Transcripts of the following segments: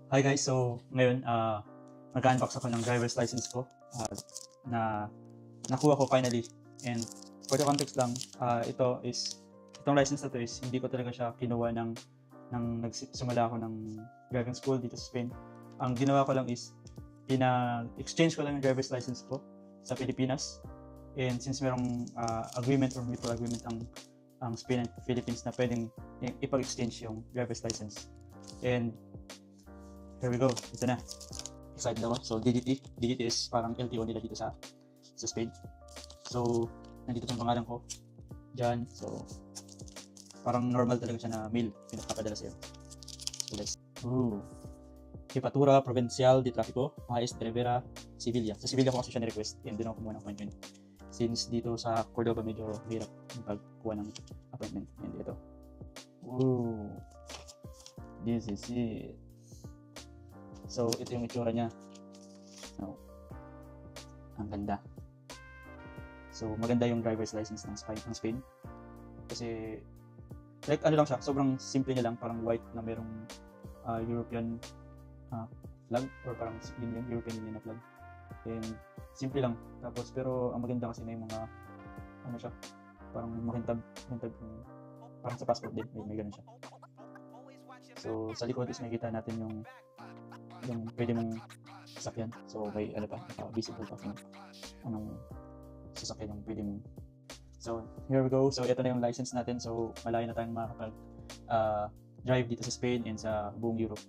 Hi guys, so ngayon mag-unbox ako ng driver's license ko na nakuha ko finally. And for the context lang, itong license na to is hindi ko talaga siya kinuha nang nagsimula ako ng driving school dito sa Spain. Ang ginawa ko lang is exchange ko lang yung driver's license ko sa Pilipinas. And since merong agreement or mutual agreement ang Spain and Philippines na pwedeng ipag-exchange yung driver's license. And here we go. Ito na. Excited ako. So, DDT is parang LTO nila dito sa Spain. So, nandito yung pangalan ko. Diyan. So, parang normal talaga siya na mail. Pinapapadala sa'yo. So, guys. Jefatura Provincial de Tráfico, AES de Rivera, Sevilla. Sa Sevilla ko kasi siya ni-request. And doon ako kumuha ng appointment. Since dito sa Cordoba medyo hirap yung pagkuha ng appointment. And ito. This is it. So, ito yung itsura niya. So, ang ganda. So, maganda yung driver's license ng Spain. Kasi, like ano lang siya, sobrang simple niya lang, parang white na merong European flag, or parang European Union na flag. And, simple lang. Tapos, pero ang maganda kasi may mga, ano siya, parang makintab, parang sa passport din, may ganun siya. So, sa likod is makikita natin yung pwede mong sasakyan. So, may visible pa kung anong sasakyan yung pwede mong. So, here we go. So, ito na yung license natin. So, malayo na tayong makakapag drive dito sa Spain and sa buong Europe.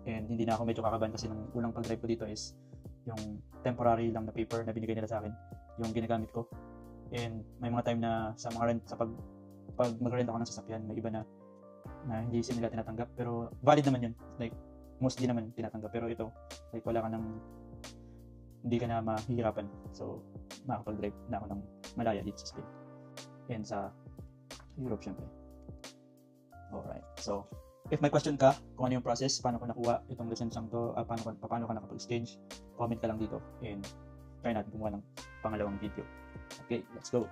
And hindi na ako medyo kakabahan kasi nung unang pag-drive ko dito is yung temporary lang na paper na binigay nila sa akin, yung ginagamit ko. And may mga time na sa pag mag-rent ako ng sasakyan, may iba na hindi nila tinatanggap, pero valid naman yun. Like, mostly naman tinatanggap, pero ito, like hindi ka na mahihirapan. So, makakapag-drive na ako ng malaya dito sa Spain and sa Europe syempre. Alright, so if may question ka kung ano yung process, paano ko nakuha itong lisensang to, paano ka nakapag-exchange, comment ka lang dito and try natin gumawa ng pangalawang video. Okay, let's go.